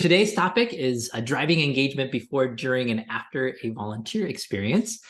Today's topic is driving engagement before, during, and after a volunteer experience.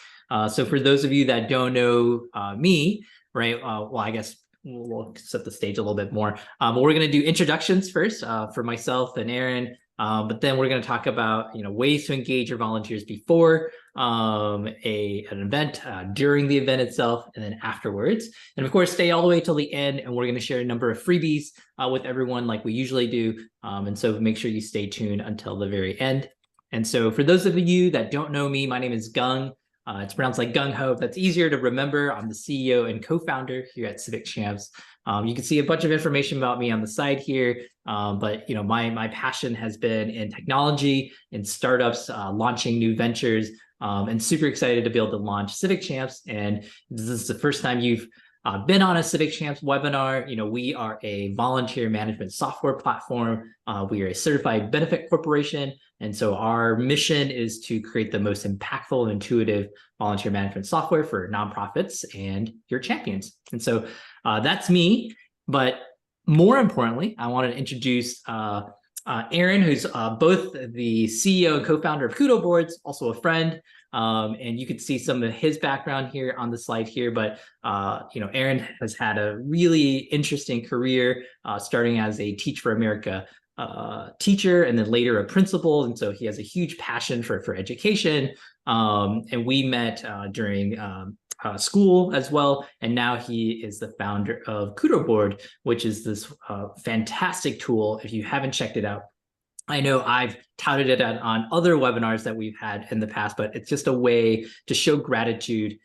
So for those of you that don't know me, right, well, I guess we'll set the stage a little bit more. But we're going to do introductions first for myself and Aaron. But then we're going to talk about ways to engage your volunteers before an event, during the event itself, and then afterwards. And of course, stay all the way till the end, and we're going to share a number of freebies with everyone like we usually do. And so make sure you stay tuned until the very end. And so for those of you that don't know me, my name is Gung. It's pronounced like gung ho. That's easier to remember. I'm the CEO and co-founder here at Civic Champs. You can see a bunch of information about me on the side here. But my passion has been in technology, in startups, launching new ventures, and super excited to be able to launch Civic Champs. And this is the first time you've been on a Civic Champs webinar. We are a volunteer management software platform. We are a certified benefit corporation. And so our mission is to create the most impactful and intuitive volunteer management software for nonprofits and your champions. And so that's me. But more importantly, I wanted to introduce Aaron, who's both the CEO and co-founder of Kudo Boards, also a friend. And you can see some of his background here on the slide here. But Aaron has had a really interesting career, starting as a Teach for America teacher and then later a principal. And so he has a huge passion for education. And we met during school as well. And now he is the founder of Kudo Board, which is this fantastic tool. If you haven't checked it out, I know I've touted it on other webinars that we've had in the past, but it's just a way to show gratitude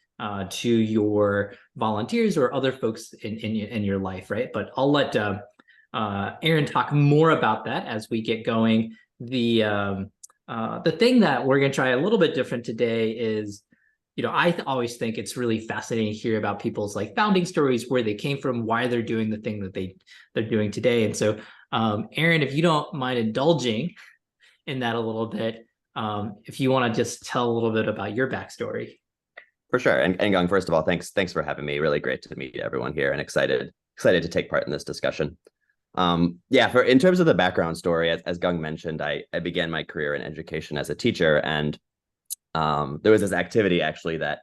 to your volunteers or other folks in your life, right? But I'll let Aaron talk more about that as we get going. The thing that we're going to try a little bit different today is, I always think it's really fascinating to hear about people's founding stories, where they came from, why they're doing the thing that they're doing today. And so, Aaron, if you don't mind indulging in that a little bit, if you want to just tell a little bit about your backstory. For sure. And Gung, first of all, thanks for having me. Really great to meet everyone here, and excited to take part in this discussion. In terms of the background story, as Gung mentioned, I began my career in education as a teacher, and there was this activity actually that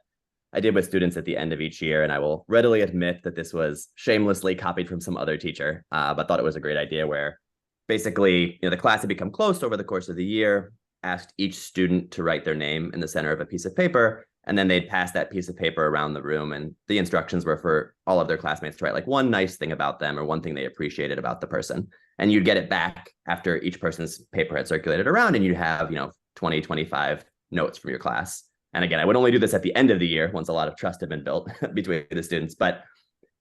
I did with students at the end of each year, and I will readily admit that this was shamelessly copied from some other teacher, but thought it was a great idea, where basically, the class had become close over the course of the year, asked each student to write their name in the center of a piece of paper, and then they'd pass that piece of paper around the room, and the instructions were for all of their classmates to write one nice thing about them or one thing they appreciated about the person. And you'd get it back after each person's paper had circulated around, and you'd have, 20, 25 notes from your class. And again, I would only do this at the end of the year once a lot of trust had been built between the students. But,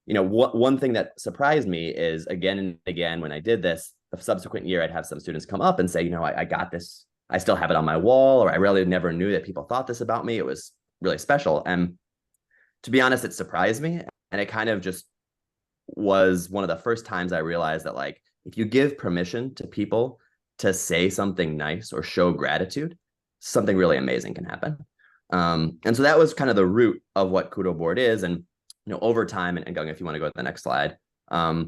one thing that surprised me is, again and again, when I did this, the subsequent year, I'd have some students come up and say, I got this. I still have it on my wall, or I really never knew that people thought this about me. It was really special. And to be honest, it surprised me. And it kind of just was one of the first times I realized that, if you give permission to people to say something nice or show gratitude, something really amazing can happen. And so that was kind of the root of what Kudo Board is. And, over time, and Gung, if you want to go to the next slide, a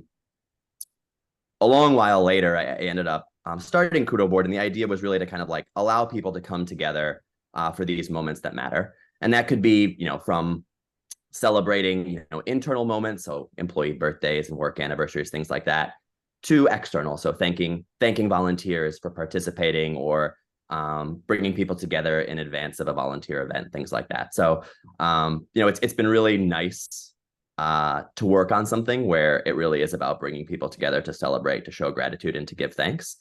long while later, I ended up starting Kudo Board. And the idea was really to kind of allow people to come together for these moments that matter. And that could be, from celebrating, internal moments, so employee birthdays and work anniversaries, things like that, to external, so thanking volunteers for participating, or bringing people together in advance of a volunteer event, things like that. So, it's been really nice to work on something where it really is about bringing people together to celebrate, to show gratitude, and to give thanks.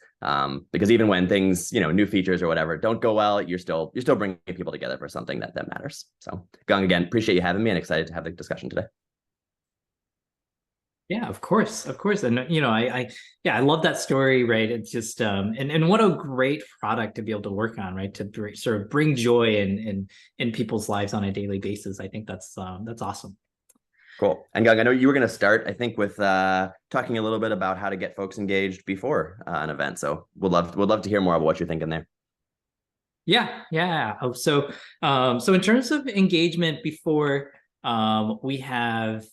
Because even when things, new features or whatever don't go well, you're still bringing people together for something that matters. So, Gung, again, appreciate you having me, and excited to have the discussion today. Yeah, of course. And, I love that story, right? It's just, and what a great product to be able to work on, right? To sort of bring joy in people's lives on a daily basis. I think that's awesome. Cool. And Gung, I know you were going to start, I think, with talking a little bit about how to get folks engaged before an event. So would love to hear more about what you're thinking there. Yeah. So in terms of engagement before, we have,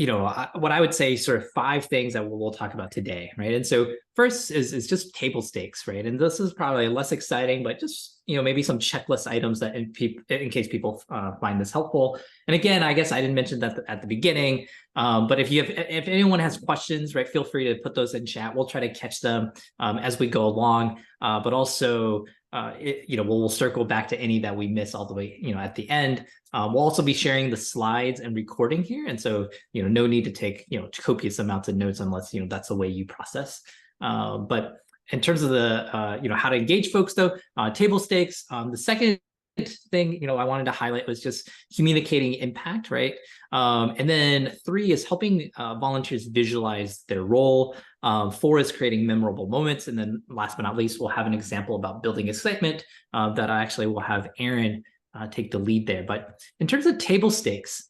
what I would say sort of 5 things that we'll talk about today, right? And so first is just table stakes, right? And this is probably less exciting, but just maybe some checklist items that in case people find this helpful. And again, I guess I didn't mention that at the beginning, but if anyone has questions, right, feel free to put those in chat. We'll try to catch them as we go along, but also we'll circle back to any that we miss all the way at the end. We'll also be sharing the slides and recording here, and so no need to take copious amounts of notes unless that's the way you process. But in terms of the how to engage folks, though, table stakes. The second thing I wanted to highlight was just communicating impact, right? And then 3 is helping volunteers visualize their role. 4 is creating memorable moments, and then last but not least, we'll have an example about building excitement that I actually will have Aaron take the lead there. But in terms of table stakes,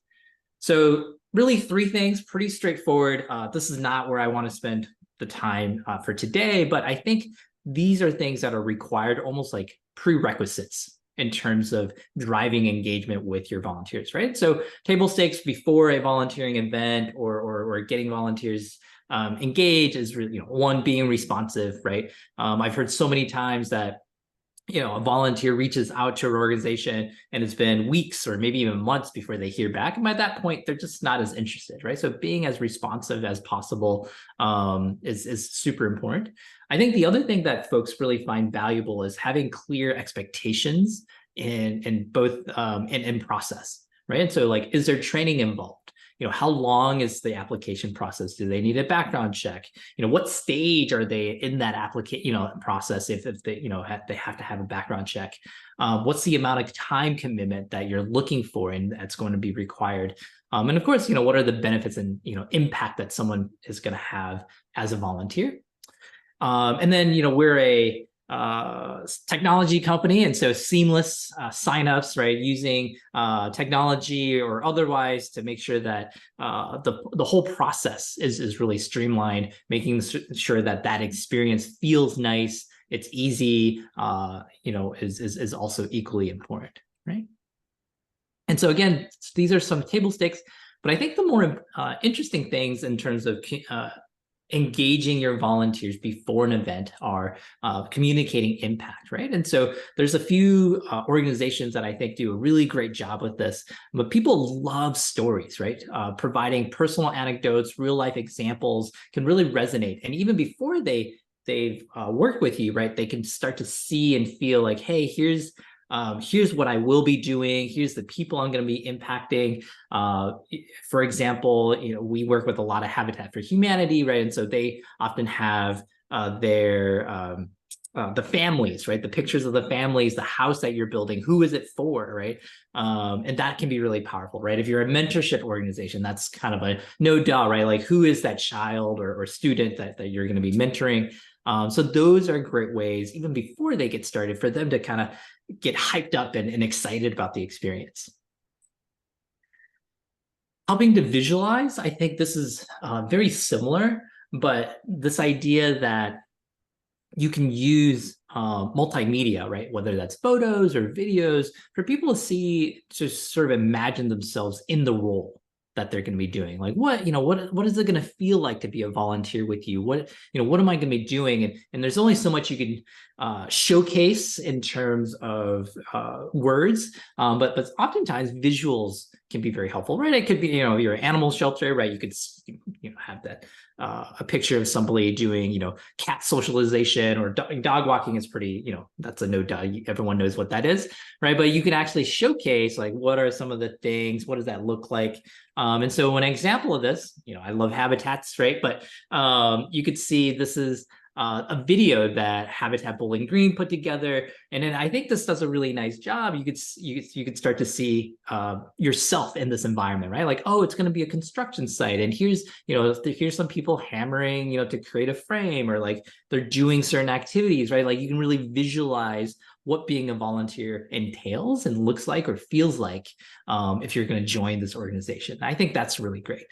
so really 3 things, pretty straightforward. This is not where I want to spend the time for today, but I think these are things that are required, almost like prerequisites in terms of driving engagement with your volunteers, right? So table stakes before a volunteering event or getting volunteers engaged is really, 1, being responsive, right? I've heard so many times that a volunteer reaches out to an organization and it's been weeks or maybe even months before they hear back. And by that point, they're just not as interested, right? So being as responsive as possible is super important. I think the other thing that folks really find valuable is having clear expectations in both in process, right? And so like, is there training involved? How long is the application process? Do they need a background check? What stage are they in that application, process if they, they have to have a background check? What's the amount of time commitment that you're looking for and that's going to be required? And of course, what are the benefits and, impact that someone is going to have as a volunteer? And then, we're a technology company, and so seamless signups, right? Using technology or otherwise to make sure that the whole process is really streamlined, making sure that experience feels nice, it's easy, is also equally important, right? And so again, these are some table stakes, but I think the more interesting things in terms of engaging your volunteers before an event are communicating impact, right? And so there's a few organizations that I think do a really great job with this, but people love stories, right? Providing personal anecdotes, real life examples can really resonate. And even before they've worked with you, right, they can start to see and feel like, hey, here's what I will be doing. Here's the people I'm going to be impacting. For example, we work with a lot of Habitat for Humanity, right? And so they often have the families, right? The pictures of the families, the house that you're building, who is it for, right? And that can be really powerful, right? If you're a mentorship organization, that's kind of a no duh, right? Like, who is that child or student that you're going to be mentoring? So those are great ways, even before they get started, for them to kind of get hyped up and excited about the experience. Helping to visualize, I think this is very similar, but this idea that you can use multimedia, right? Whether that's photos or videos, for people to sort of imagine themselves in the role that they're going to be doing. Like, what is it going to feel like to be a volunteer with you? What am I going to be doing? And there's only so much you can showcase in terms of words, but oftentimes visuals can be very helpful, right? It could be, you're an animal shelter, right? You could, have that a picture of somebody doing, cat socialization, or dog walking is pretty, that's a no duh. Everyone knows what that is, right? But you can actually showcase, like, what are some of the things? What does that look like? And so an example of this, I love habitats, right? But you could see this is a video that Habitat Bowling Green put together, and then I think this does a really nice job. You could start to see yourself in this environment, right? Like, oh, it's going to be a construction site, and here's some people hammering, to create a frame, or like they're doing certain activities, right? Like, you can really visualize what being a volunteer entails and looks like or feels like if you're going to join this organization. I think that's really great.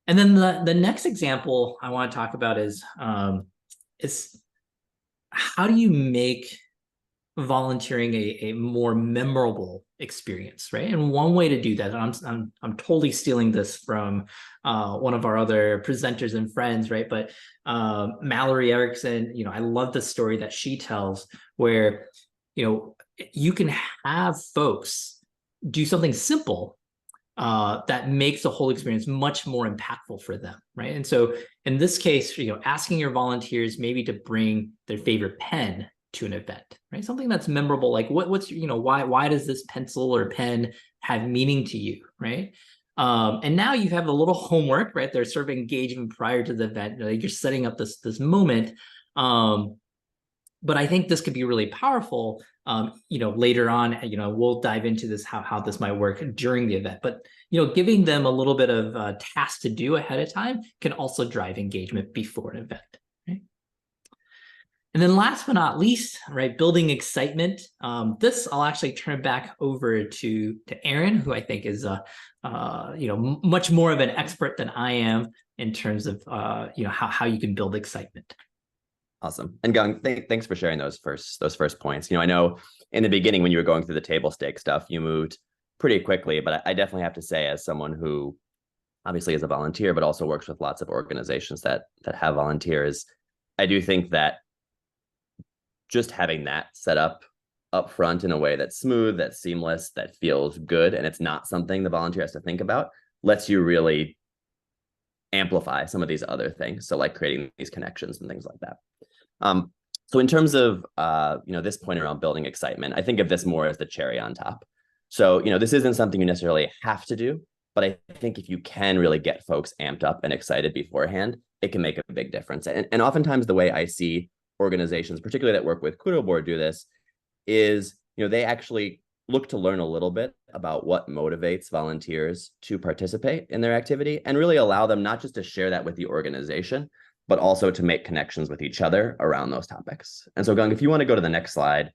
And then the next example I want to talk about is how do you make volunteering a more memorable experience, right? And one way to do that, and I'm totally stealing this from one of our other presenters and friends, right? But Mallory Erickson, I love the story that she tells where, you can have folks do something simple that makes the whole experience much more impactful for them, right? And so in this case, asking your volunteers maybe to bring their favorite pen to an event, right? Something that's memorable, like what's why does this pencil or pen have meaning to you, right? And now you have a little homework, right? They're sort of engaging prior to the event. You're setting up this moment. But I think this could be really powerful. Later on, we'll dive into this, how this might work during the event. But, giving them a little bit of tasks to do ahead of time can also drive engagement before an event. Right? And then last but not least, right, building excitement. This I'll actually turn back over to Aaron, who I think is much more of an expert than I am in terms of how you can build excitement. Awesome. And Gung, thanks for sharing those first points. I know in the beginning when you were going through the table stake stuff, you moved pretty quickly, but I definitely have to say, as someone who obviously is a volunteer, but also works with lots of organizations that have volunteers, I do think that just having that set up front in a way that's smooth, that's seamless, that feels good, and it's not something the volunteer has to think about, lets you really amplify some of these other things. So like creating these connections and things like that. So in terms of, this point around building excitement, I think of this more as the cherry on top. So, this isn't something you necessarily have to do, but I think if you can really get folks amped up and excited beforehand, it can make a big difference. And oftentimes the way I see organizations, particularly that work with Kudo Board, do this is, they actually look to learn a little bit about what motivates volunteers to participate in their activity and really allow them not just to share that with the organization, but also to make connections with each other around those topics. And so, Gung, if you want to go to the next slide,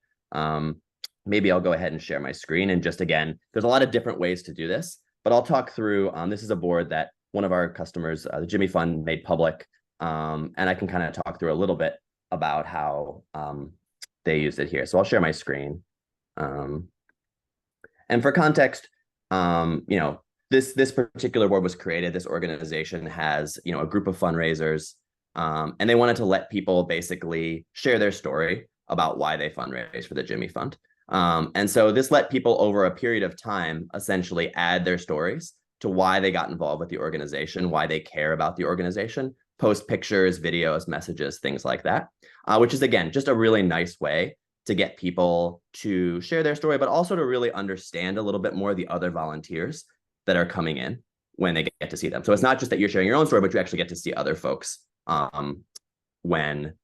maybe I'll go ahead and share my screen. And just again, there's a lot of different ways to do this, but I'll talk through, this is a board that one of our customers, the Jimmy Fund, made public. And I can kind of talk through a little bit about how they used it here. So I'll share my screen. And for context, this particular board was created. This organization has, a group of fundraisers, and they wanted to let people basically share their story about why they fundraise for the Jimmy Fund. And so this let people over a period of time essentially add their stories to why they got involved with the organization, why they care about the organization, post pictures, videos, messages, things like that, which is, again, just a really nice way to get people to share their story, but also to really understand a little bit more the other volunteers that are coming in when they get to see them. So it's not just that you're sharing your own story, but you actually get to see other folks when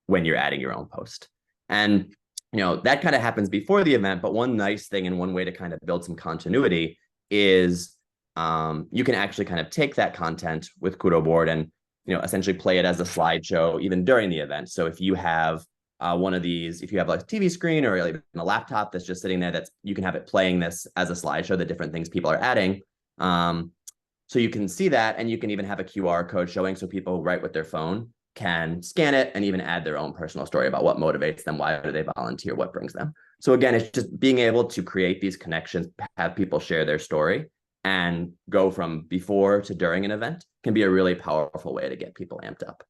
you're adding your own post. And that kind of happens before the event, but one nice thing and one way to kind of build some continuity is you can actually kind of take that content with Kudo Board and essentially play it as a slideshow even during the event. So if you have one of these, if you have like a TV screen or even a laptop that's just sitting there, you can have it playing this as a slideshow, the different things people are adding. So you can see that, and you can even have a QR code showing, so people right with their phone can scan it and even add their own personal story about what motivates them, why do they volunteer, what brings them. So again, it's just being able to create these connections, have people share their story, and go from before to during an event can be a really powerful way to get people amped up.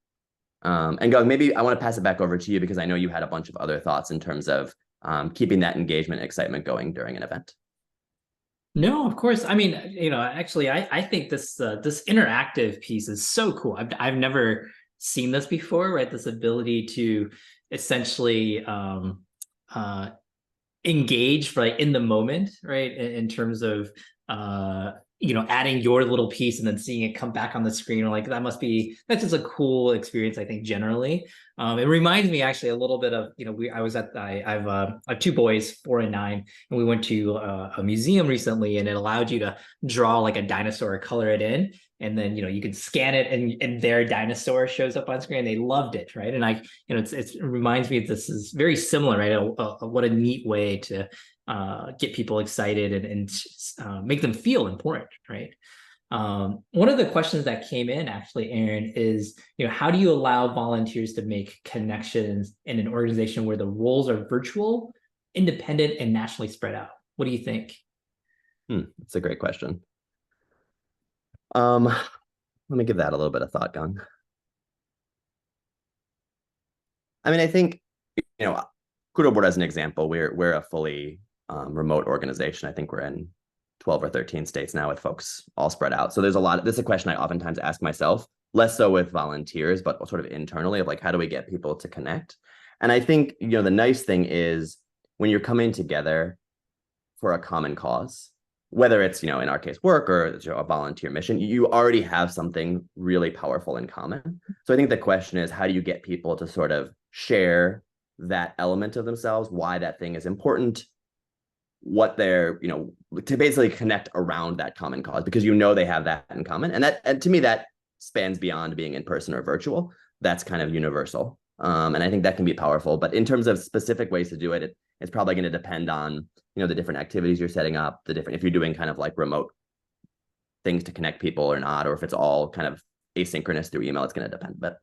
And Gung, maybe I want to pass it back over to you because I know you had a bunch of other thoughts in terms of keeping that engagement and excitement going during an event. No, of course. I mean, actually, I think this interactive piece is so cool. I've never seen this before, right? This ability to essentially engage in the moment, right? In terms of adding your little piece and then seeing it come back on the screen, that's just a cool experience, I think, generally. It reminds me actually a little bit of, I have 2 boys, 4 and 9, and we went to a museum recently, and it allowed you to draw like a dinosaur, color it in, and then, you can scan it and their dinosaur shows up on screen. They loved it, right? And it reminds me this is very similar, right? What a neat way to get people excited and make them feel important, right? One of the questions that came in actually, Aaron, is, how do you allow volunteers to make connections in an organization where the roles are virtual, independent, and nationally spread out? What do you think? That's a great question. Let me give that a little bit of thought, Gang. I mean, I think, Kudo as an example, we're a fully remote organization. I think we're in 12 or 13 states now with folks all spread out. So there's a lot. This is a question I oftentimes ask myself, less so with volunteers, but sort of internally, of like, how do we get people to connect? And I think, the nice thing is when you're coming together for a common cause, whether it's, in our case, work or a volunteer mission, you already have something really powerful in common. So I think the question is, how do you get people to sort of share that element of themselves, why that thing is important, what they're, to basically connect around that common cause, because they have that in common. And to me, that spans beyond being in person or virtual. That's kind of universal. And I think that can be powerful. But in terms of specific ways to do it, it's probably going to depend on, the different activities you're setting up, if you're doing kind of like remote things to connect people or not, or if it's all kind of asynchronous through email, it's going to depend. But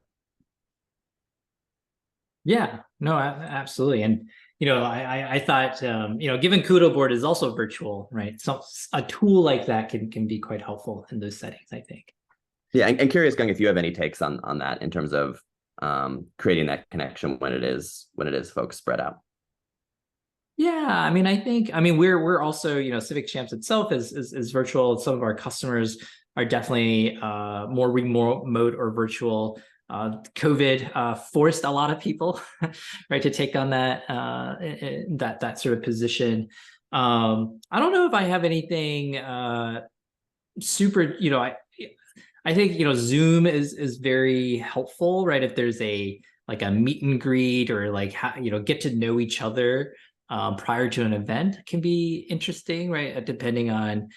yeah, no, absolutely. And, I thought, given Kudo board is also virtual, right? So a tool like that can be quite helpful in those settings, I think. Yeah. And curious, Gung, if you have any takes on that in terms of creating that connection when it is folks spread out. Yeah, I mean, we're also, Civic Champs itself is virtual. Some of our customers are definitely more remote or virtual. COVID forced a lot of people, right, to take on that sort of position. I don't know if I have anything super. I think Zoom is very helpful, right? If there's a meet and greet or get to know each other prior to an event can be interesting, right? Depending on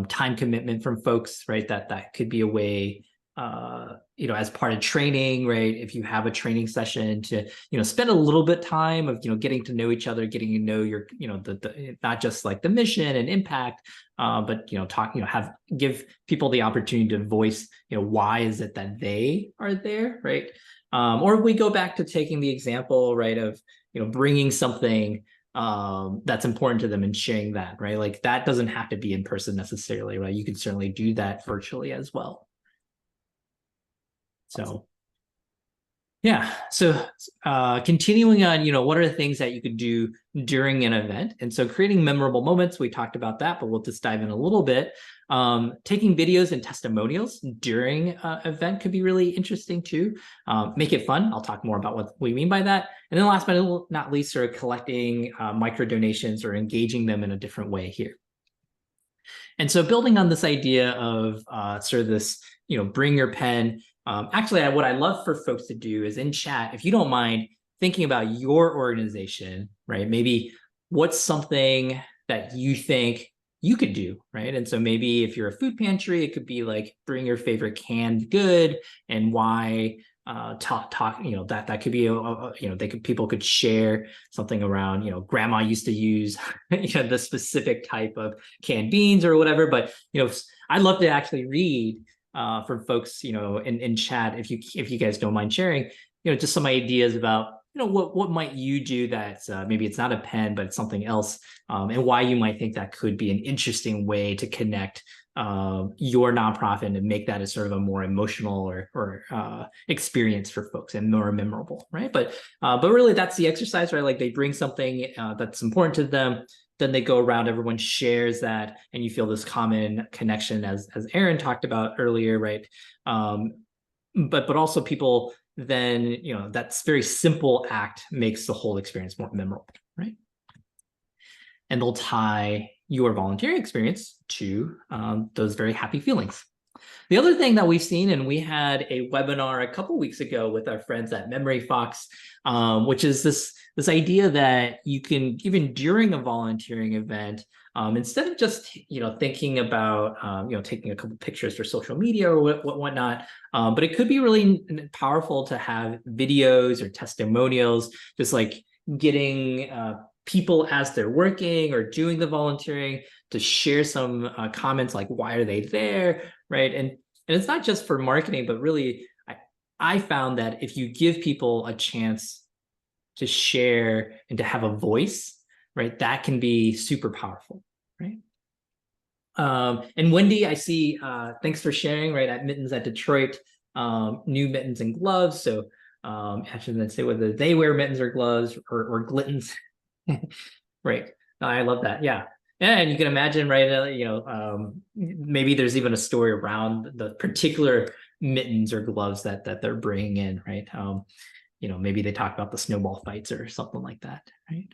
time commitment from folks, right? That could be a way, as part of training, right? If you have a training session to, spend a little bit time of, getting to know each other, getting to know your, the not just like the mission and impact, but, give people the opportunity to voice, why is it that they are there, right? Or if we go back to taking the example, right, of, bringing something that's important to them and sharing that, right? Like that doesn't have to be in person necessarily, right? You can certainly do that virtually as well. So yeah, so continuing on, what are the things that you could do during an event? And so creating memorable moments, we talked about that, but we'll just dive in a little bit. Taking videos and testimonials during an event could be really interesting too. Make it fun. I'll talk more about what we mean by that. And then last but not least, sort of collecting micro donations or engaging them in a different way here. And so building on this idea of sort of this, bring your pen. Actually, what I love for folks to do is in chat, if you don't mind thinking about your organization, right? Maybe what's something that you think you could do, right? And so maybe if you're a food pantry, it could be like bring your favorite canned good and why. Talk that could be people could share something around grandma used to use the specific type of canned beans or whatever, but I'd love to actually read from folks in chat if you guys don't mind sharing just some ideas about what might you do that's maybe it's not a pen but it's something else, and why you might think that could be an interesting way to connect your nonprofit and make that a sort of a more emotional or experience for folks and more memorable, right? But really that's the exercise, right? Like they bring something that's important to them, then they go around, everyone shares that, and you feel this common connection as Aaron talked about earlier, right? But also people then that's very simple act makes the whole experience more memorable, right? And they'll tie your volunteering experience to those very happy feelings. The other thing that we've seen, and we had a webinar a couple weeks ago with our friends at Memory Fox, which is this idea that you can, even during a volunteering event, instead of just thinking about taking a couple pictures for social media or whatnot, but it could be really powerful to have videos or testimonials, just like getting people as they're working or doing the volunteering to share some comments like, why are they there, right? And it's not just for marketing, but really, I found that if you give people a chance to share and to have a voice, right, that can be super powerful, right? And Wendy, I see, thanks for sharing, right, at Mittens at Detroit, new mittens and gloves. So actually, let's say whether they wear mittens or gloves or glittens. Right. I love that. Yeah. And you can imagine, right, maybe there's even a story around the particular mittens or gloves that they're bringing in, right? Maybe they talk about the snowball fights or something like that, right?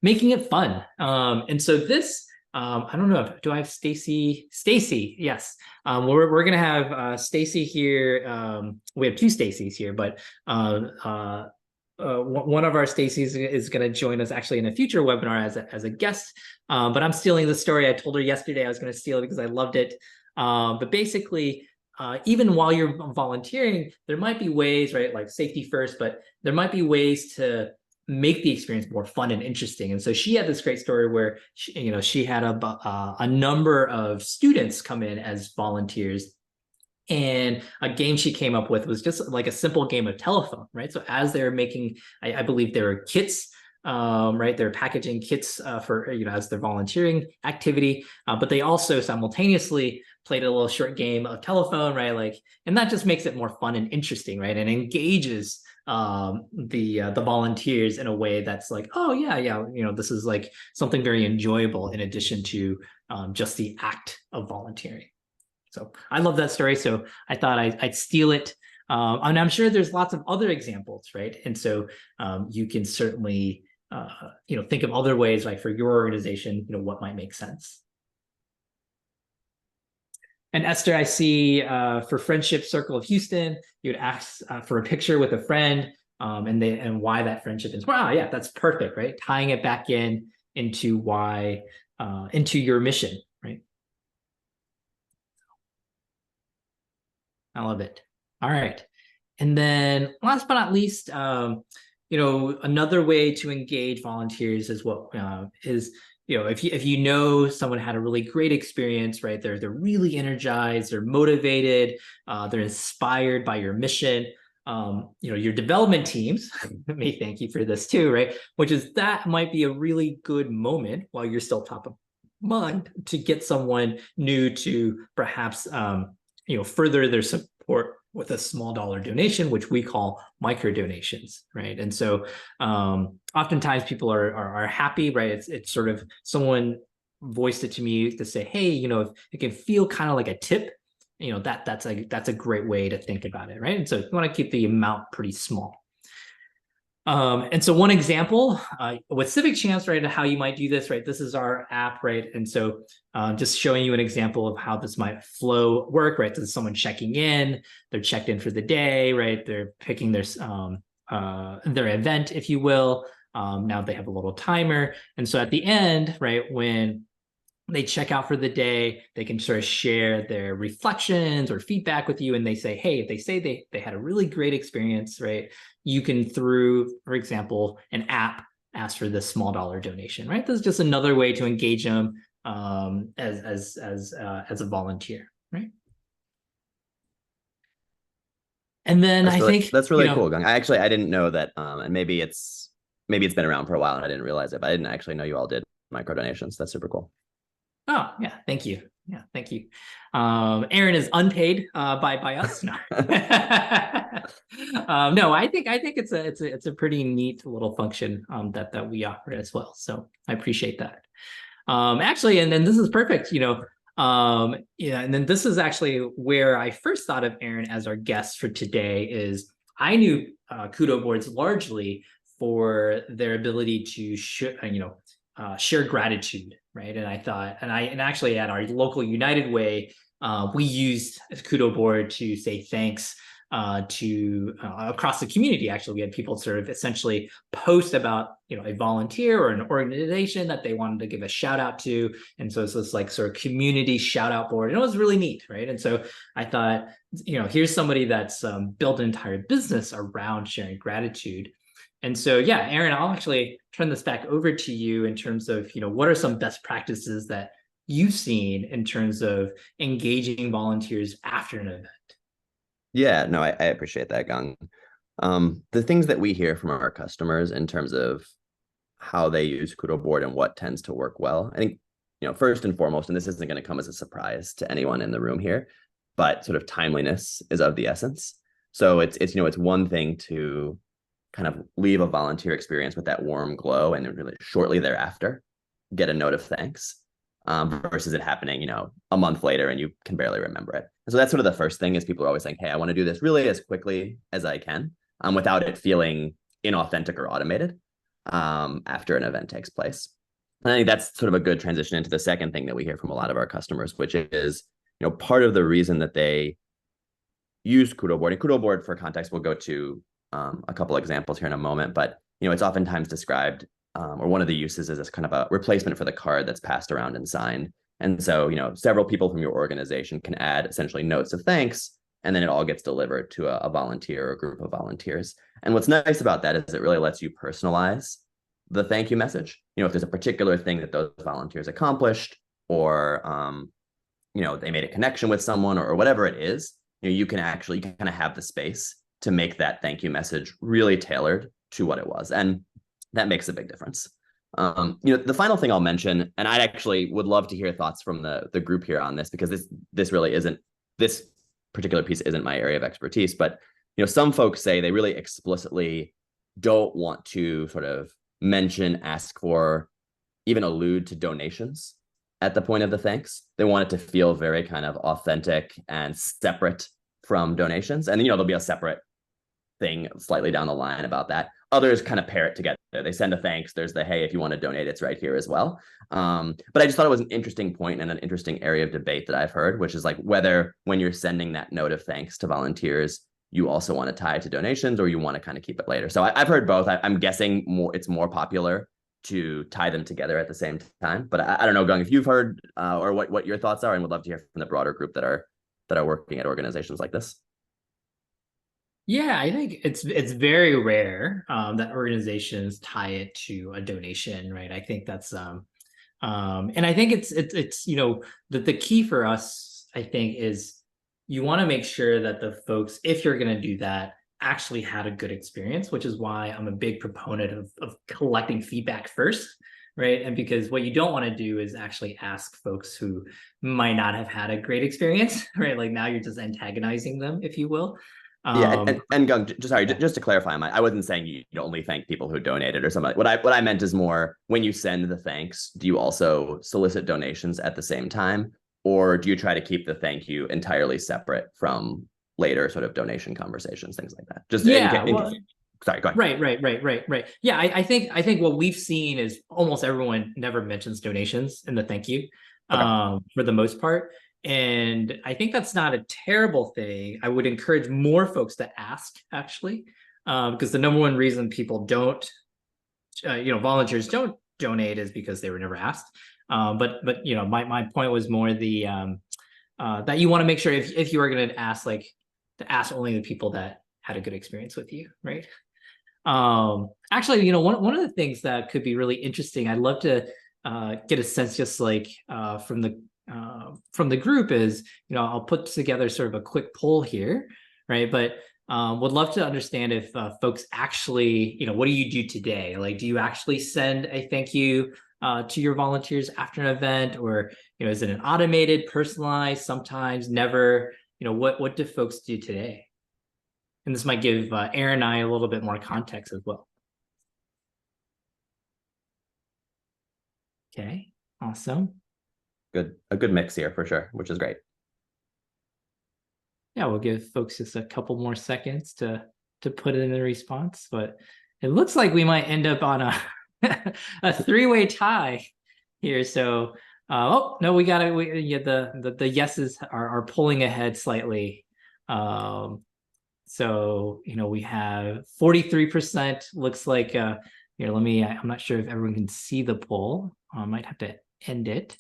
Making it fun. And so this, I don't know, do I have Stacy? Stacy, yes. We're gonna have Stacy here. We have two Stacys here, but one of our Stacys is going to join us actually in a future webinar as a guest. But I'm stealing the story. I told her yesterday I was going to steal it because I loved it. But basically, even while you're volunteering, there might be ways, right, like safety first, but there might be ways to make the experience more fun and interesting. And so she had this great story where she had a number of students come in as volunteers. And a game she came up with was just like a simple game of telephone, right? So as they're making, I believe there were kits, right? They're packaging kits for, as their volunteering activity, but they also simultaneously played a little short game of telephone, right? Like, and that just makes it more fun and interesting, right? And engages the volunteers in a way that's like, oh yeah, this is like something very enjoyable in addition to just the act of volunteering. So I love that story. So I thought I'd steal it. And I'm sure there's lots of other examples, right? And so you can certainly, think of other ways, like for your organization, what might make sense. And Esther, I see for Friendship Circle of Houston, you would ask for a picture with a friend and why that friendship is. Wow, yeah, that's perfect, right? Tying it back into why, into your mission, right? I love it. All right. And then last but not least, another way to engage volunteers is if you know someone had a really great experience, right? They're really energized, they're motivated, they're inspired by your mission. Your development teams may thank you for this too, right? Which is that might be a really good moment while you're still top of mind to get someone new to perhaps further their support with a small dollar donation, which we call micro donations, right? And so oftentimes people are happy, right? It's sort of someone voiced it to me to say, hey, if it can feel kind of like a tip, that's a great way to think about it, right? And so you want to keep the amount pretty small. And so one example with Civic Champs, right, how you might do this, right? This is our app, right? And so just showing you an example of how this might work, right? This is someone checking in, they're checked in for the day, right? They're picking their event, if you will. Now they have a little timer. And so at the end, right, when they check out for the day, they can sort of share their reflections or feedback with you. And they say, hey, if they say they had a really great experience, right? You can, through, for example, an app, ask for this small dollar donation, right? This is just another way to engage them as a volunteer, right? And then I think that's really cool, Gung. I didn't know that, and maybe it's been around for a while and I didn't realize it, but I didn't actually know you all did micro donations. That's super cool. Oh, yeah. Thank you. Yeah, thank you. Aaron is unpaid by us. No, no. I think it's a pretty neat little function that we offer as well. So I appreciate that. Actually, and then this is perfect. And then this is actually where I first thought of Aaron as our guest for today. Is I knew Kudo boards largely for their ability to share gratitude, right? And I thought, and actually at our local United Way, we used Kudo board to say thanks to across the community. Actually, we had people sort of essentially post about a volunteer or an organization that they wanted to give a shout out to, and so it's this like sort of community shout out board, and it was really neat, right? And so I thought, here's somebody that's built an entire business around sharing gratitude. And so, yeah, Aaron, I'll actually turn this back over to you in terms of, what are some best practices that you've seen in terms of engaging volunteers after an event? Yeah, no, I appreciate that, Gang. The things that we hear from our customers in terms of how they use Kudo board and what tends to work well, I think, first and foremost, and this isn't going to come as a surprise to anyone in the room here, but sort of timeliness is of the essence. So it's one thing to kind of leave a volunteer experience with that warm glow and then really shortly thereafter get a note of thanks, versus it happening, a month later and you can barely remember it. And so that's sort of the first thing is people are always saying, hey, I want to do this really as quickly as I can, without it feeling inauthentic or automated, after an event takes place. And I think that's sort of a good transition into the second thing that we hear from a lot of our customers, which is, part of the reason that they use Kudo board, and Kudo board for context, we'll go to a couple examples here in a moment, but it's oftentimes described, or one of the uses is as kind of a replacement for the card that's passed around and signed. And so, several people from your organization can add essentially notes of thanks, and then it all gets delivered to a volunteer or a group of volunteers. And what's nice about that is it really lets you personalize the thank you message. If there's a particular thing that those volunteers accomplished, or they made a connection with someone, or whatever it is, you can kind of have the space to make that thank you message really tailored to what it was. And that makes a big difference. The final thing I'll mention, and I actually would love to hear thoughts from the group here on this, because this really isn't, this particular piece isn't my area of expertise, but some folks say they really explicitly don't want to sort of mention, ask for, even allude to donations at the point of the thanks. They want it to feel very kind of authentic and separate from donations. And there'll be a separate thing slightly down the line about that. Others kind of pair it together. They send a thanks. There's the, hey, if you want to donate, it's right here as well. But I just thought it was an interesting point and an interesting area of debate that I've heard, which is like whether when you're sending that note of thanks to volunteers, you also want to tie it to donations, or you want to kind of keep it later. So I've heard both. I'm guessing it's more popular to tie them together at the same time. But I don't know, Gung, if you've heard or what your thoughts are, and would love to hear from the broader group that are working at organizations like this. Yeah, I think it's very rare that organizations tie it to a donation, right? I think that's and I think it's the key for us, I think, is you want to make sure that the folks, if you're going to do that, actually had a good experience, which is why I'm a big proponent of collecting feedback first, right? And because what you don't want to do is actually ask folks who might not have had a great experience, right? Like now you're just antagonizing them, if you will. Yeah, and Gung, just to clarify, I wasn't saying you only thank people who donated or something. What I meant is more, when you send the thanks, do you also solicit donations at the same time, or do you try to keep the thank you entirely separate from later sort of donation conversations, things like that? Just sorry, go ahead. Right. Yeah, I think what we've seen is almost everyone never mentions donations in the thank you, for the most part. And I think that's not a terrible thing. I would encourage more folks to ask, actually, because the number one reason people don't, volunteers don't donate is because they were never asked. But my point was more the that you want to make sure if you are going to ask, like, to ask only the people that had a good experience with you, right? Actually, one of the things that could be really interesting, I'd love to get a sense, just like from the group, is I'll put together sort of a quick poll here, right? But would love to understand if folks actually, what do you do today? Like, do you actually send a thank you to your volunteers after an event, or is it an automated, personalized, sometimes never? What do folks do today? And this might give Aaron and I a little bit more context as well. Okay, awesome. A good mix here for sure, which is great. Yeah, we'll give folks just a couple more seconds to put in the response, but it looks like we might end up on a three-way tie here. So, oh no, the yeses are pulling ahead slightly. So we have 43%. Looks like I'm not sure if everyone can see the poll. I might have to end it.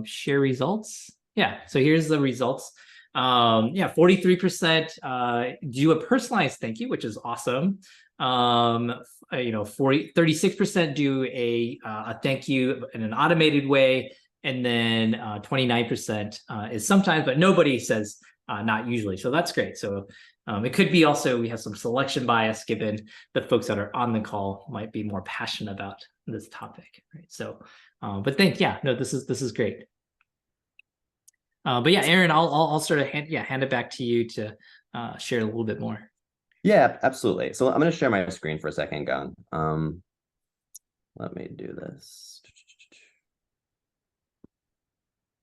Share results. Yeah, so here's the results. Yeah, 43% do a personalized thank you, which is awesome. 36% do a thank you in an automated way, and then 29% is sometimes, but nobody says not usually. So that's great. So it could be also we have some selection bias given the folks that are on the call might be more passionate about this topic, right? So, but yeah, no, this is great. But yeah, Aaron, I'll sort of hand it back to you to share a little bit more. Yeah, absolutely. So I'm going to share my screen for a second, Gang. Let me do this.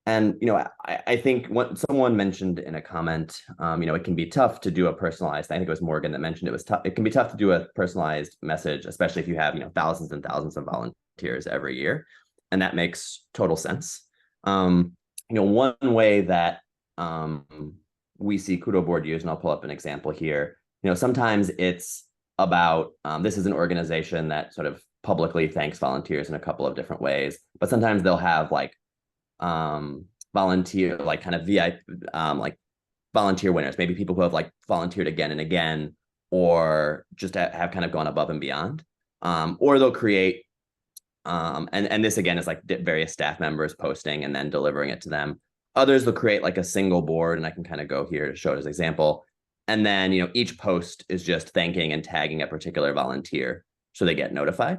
And, I think what someone mentioned in a comment, it can be tough to do a personalized, I think it was Morgan that mentioned it was tough. It can be tough to do a personalized message, especially if you have, thousands and thousands of volunteers every year. And that makes total sense. One way that we see Kudo board used, and I'll pull up an example here, sometimes it's about, this is an organization that sort of publicly thanks volunteers in a couple of different ways, but sometimes they'll have like volunteer, like kind of VIP, like volunteer winners, maybe people who have like volunteered again and again, or just have kind of gone above and beyond, or they'll create, and this again is like various staff members posting and then delivering it to them. Others will create like a single board, and I can kind of go here to show it as an example. And then, each post is just thanking and tagging a particular volunteer so they get notified.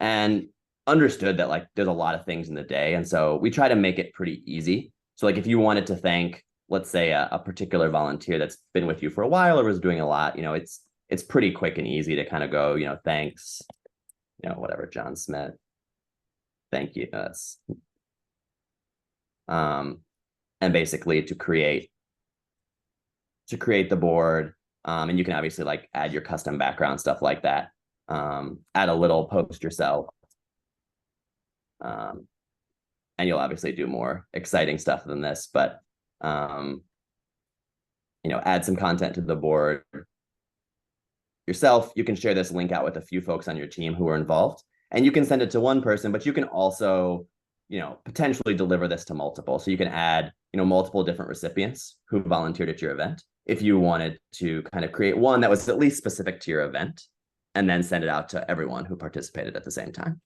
And understood that like there's a lot of things in the day, and so we try to make it pretty easy. So like if you wanted to thank, let's say a particular volunteer that's been with you for a while or was doing a lot, it's pretty quick and easy to kind of go, thanks, whatever, John Smith, thank you. That's and basically to create the board, and you can obviously like add your custom background, stuff like that, add a little post yourself. And you'll obviously do more exciting stuff than this, but add some content to the board yourself. You can share this link out with a few folks on your team who are involved, and you can send it to one person, but you can also, potentially deliver this to multiple. So you can add, multiple different recipients who volunteered at your event if you wanted to kind of create one that was at least specific to your event, and then send it out to everyone who participated at the same time.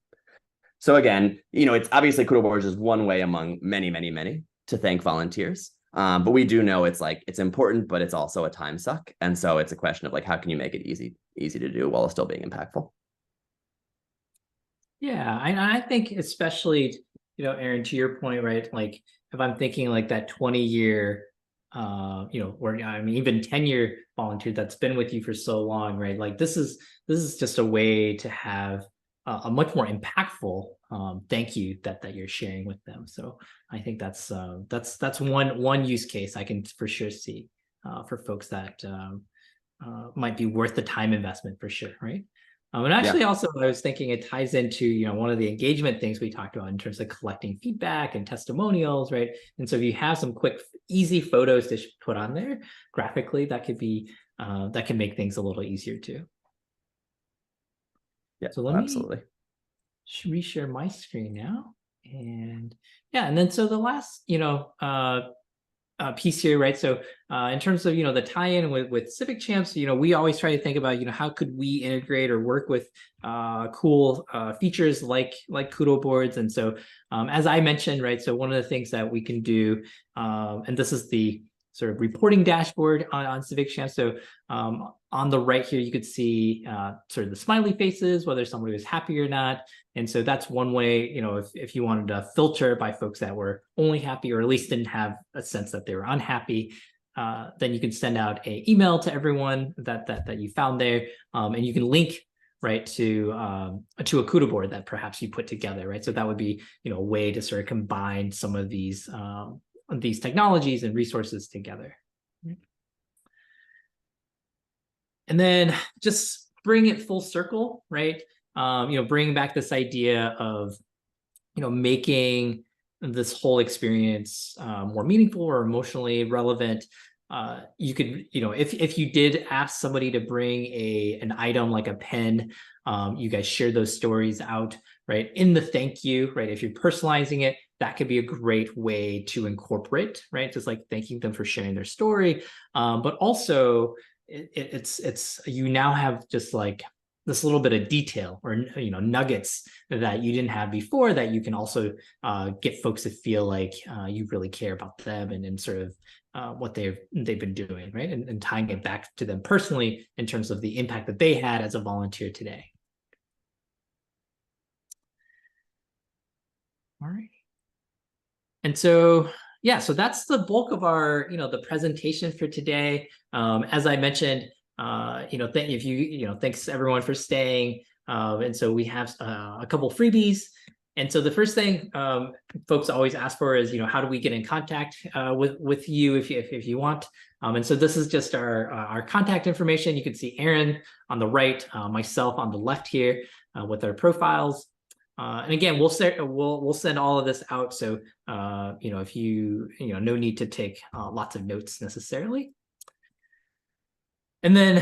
So again, it's obviously Kudo boards is one way among many, many, many to thank volunteers. But we do know it's important, but it's also a time suck. And so it's a question of like, how can you make it easy to do while still being impactful? Yeah, I think especially, Aaron, to your point, right? Like if I'm thinking like that 20-year, or even 10-year volunteer that's been with you for so long, right? Like this is just a way to have a much more impactful thank you that you're sharing with them. So I think that's one use case I can for sure see for folks that might be worth the time investment for sure, right? And actually, also, I was thinking it ties into one of the engagement things we talked about in terms of collecting feedback and testimonials, right? And so if you have some quick, easy photos to put on there graphically, that could be that can make things a little easier too. Yeah, so let absolutely. me reshare my screen now, and yeah, and then so the last piece here, right? So in terms of the tie-in with Civic Champs, we always try to think about how could we integrate or work with cool features like Kudo boards. And so as I mentioned, right, so one of the things that we can do, and this is the sort of reporting dashboard on Civic Champs. So on the right here, you could see sort of the smiley faces, whether somebody was happy or not. And so that's one way, if you wanted to filter by folks that were only happy or at least didn't have a sense that they were unhappy, then you can send out an email to everyone that you found there, and you can link right to a Kudo board that perhaps you put together, right? So that would be a way to sort of combine some of these technologies and resources together. And then just bring it full circle, right? Bring back this idea of, making this whole experience more meaningful or emotionally relevant. You could, if you did ask somebody to bring an item like a pen, you guys share those stories out, right? In the thank you, right? If you're personalizing it, that could be a great way to incorporate, right? Just like thanking them for sharing their story. But also it's you now have just like this little bit of detail or nuggets that you didn't have before that you can also get folks to feel like you really care about them and sort of what they've been doing, right? And tying it back to them personally in terms of the impact that they had as a volunteer today. All right. And so, yeah, so that's the bulk of our, the presentation for today. As I mentioned, thanks everyone for staying. And so we have a couple freebies. And so the first thing folks always ask for is, how do we get in contact with you if you want? And so this is just our contact information. You can see Aaron on the right, myself on the left here with our profiles. And again, we'll send all of this out. So if no need to take lots of notes necessarily. And then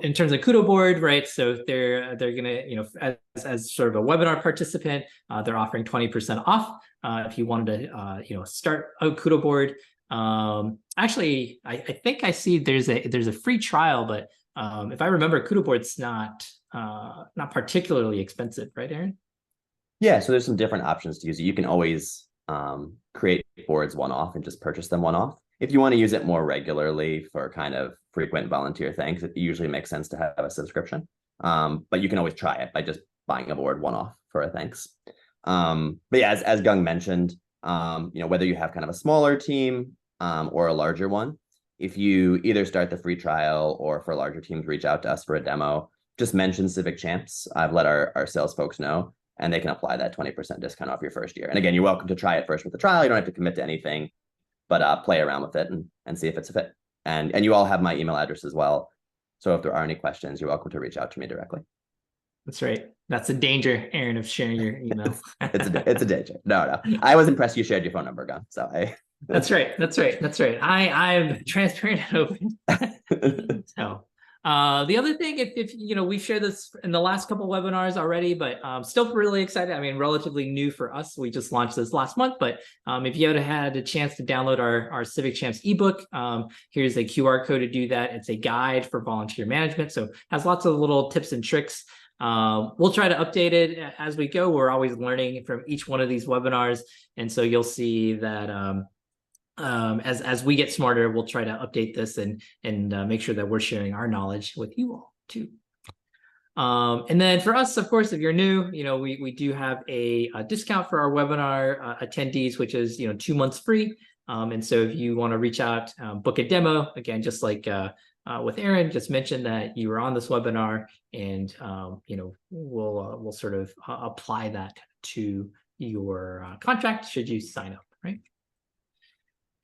in terms of Kudo board, right? So they're gonna as sort of a webinar participant, they're offering 20% off if you wanted to start a Kudo board. Actually, I think I see there's a free trial, but if I remember, Kudo board's not particularly expensive, right, Aaron? Yeah, so there's some different options to use it. You can always create boards one-off and just purchase them one-off. If you want to use it more regularly for kind of frequent volunteer things, it usually makes sense to have a subscription. But you can always try it by just buying a board one-off for a thanks. But yeah, as Gung mentioned, whether you have kind of a smaller team or a larger one, if you either start the free trial or for larger teams, reach out to us for a demo, just mention Civic Champs. I've let our sales folks know, and they can apply that 20% discount off your first year. And again, you're welcome to try it first with the trial. You don't have to commit to anything, but play around with it and see if it's a fit. And you all have my email address as well. So if there are any questions, you're welcome to reach out to me directly. That's right. That's a danger, Aaron, of sharing your email. it's a danger. No. I was impressed you shared your phone number, Gun. So That's right. I'm transparent and open. So the other thing, if we've shared this in the last couple of webinars already, but still really excited. I mean, relatively new for us. We just launched this last month, but if you haven't had a chance to download our Civic Champs ebook, here's a QR code to do that. It's a guide for volunteer management. So it has lots of little tips and tricks. We'll try to update it as we go. We're always learning from each one of these webinars. And so you'll see that as we get smarter, we'll try to update this and make sure that we're sharing our knowledge with you all too. And then for us, of course, if you're new, we do have a discount for our webinar attendees, which is 2 months free. And so if you want to reach out, book a demo, again, just like with Aaron, just mention that you were on this webinar, and we'll sort of apply that to your contract should you sign up, right?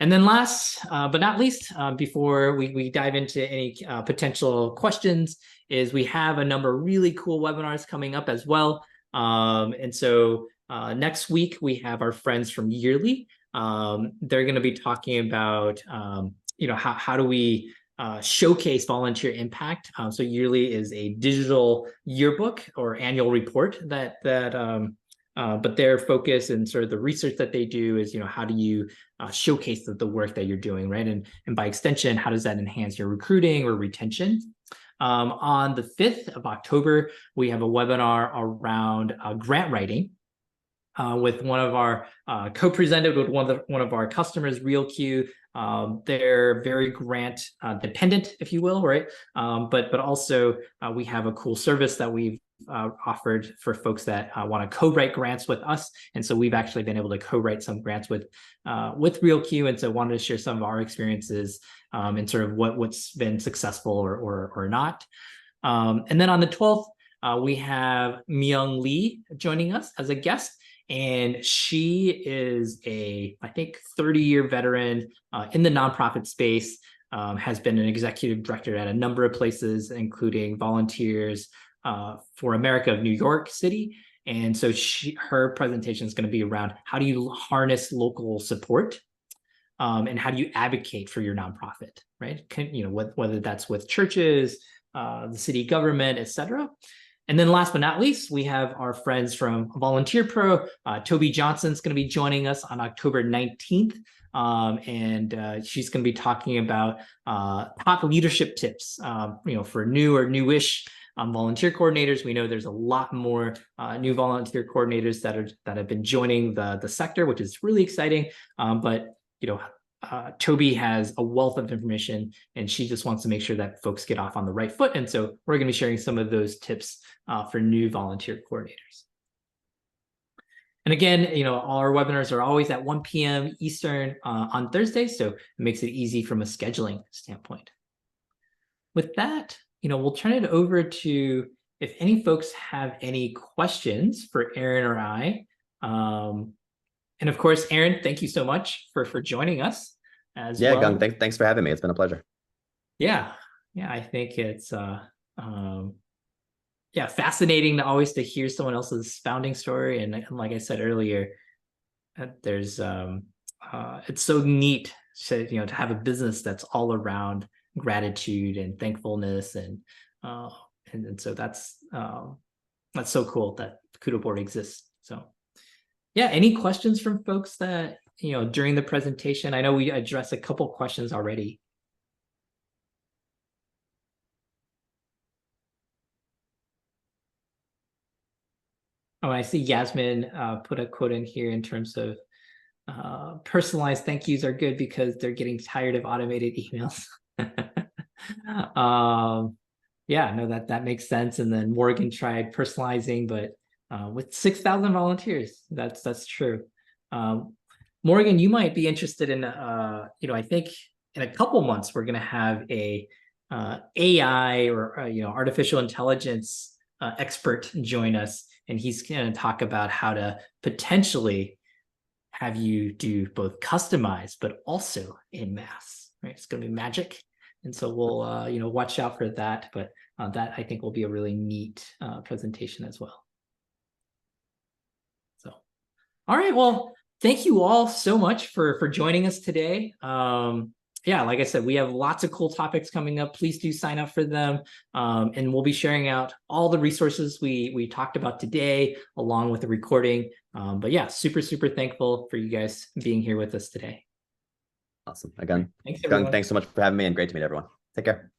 And then last but not least, before we dive into any potential questions, is we have a number of really cool webinars coming up as well. And so next week, we have our friends from Yearly. They're going to be talking about, how do we showcase volunteer impact. So Yearly is a digital yearbook or annual report but their focus and sort of the research that they do is, how do you showcase the work that you're doing, right? And by extension, how does that enhance your recruiting or retention? On the 5th of October, we have a webinar around grant writing with one of our co-presented with one of our customers, RealQ. They're very grant dependent, if you will, right? But also we have a cool service that we've offered for folks that want to co-write grants with us, and so we've actually been able to co-write some grants with RealQ, and so wanted to share some of our experiences and sort of what's been successful or not. And then on the 12th, we have Myung Lee joining us as a guest. And she is I think 30-year veteran in the nonprofit space, has been an executive director at a number of places, including Volunteers for America of New York City. And so her presentation is going to be around how do you harness local support and how do you advocate for your nonprofit, right? Whether that's with churches, the city government, et cetera. And then last but not least, we have our friends from Volunteer Pro. Toby Johnson's going to be joining us on October 19th. And she's going to be talking about top leadership tips, for new or newish volunteer coordinators. We know there's a lot more new volunteer coordinators that have been joining the sector, which is really exciting. But Toby has a wealth of information, and she just wants to make sure that folks get off on the right foot. And so we're going to be sharing some of those tips for new volunteer coordinators. And again, all our webinars are always at 1 p.m. Eastern on Thursday, so it makes it easy from a scheduling standpoint. With that, we'll turn it over to if any folks have any questions for Aaron or I. And of course, Aaron, thank you so much for joining us as well. Gung, thanks for having me. It's been a pleasure. Yeah, I think it's fascinating always to hear someone else's founding story. And like I said earlier, there's it's so neat to have a business that's all around gratitude and thankfulness, and so that's so cool that Kudo Board exists. So yeah, any questions from folks that during the presentation? I know we addressed a couple questions already. Oh, I see Yasmin put a quote in here in terms of personalized thank yous are good because they're getting tired of automated emails. Yeah, no, that makes sense. And then Morgan tried personalizing, but with 6,000 volunteers, that's true. Morgan, you might be interested in, I think in a couple months, we're going to have a AI or, artificial intelligence expert join us. And he's going to talk about how to potentially have you do both customize, but also in mass, right? It's going to be magic. And so we'll, watch out for that. But that I think will be a really neat presentation as well. So, all right. Well, thank you all so much for joining us today. Yeah, like I said, we have lots of cool topics coming up. Please do sign up for them. And we'll be sharing out all the resources we talked about today, along with the recording. But yeah, super, super thankful for you guys being here with us today. Awesome. Again, thanks, everyone. Gung, thanks so much for having me, and great to meet everyone. Take care.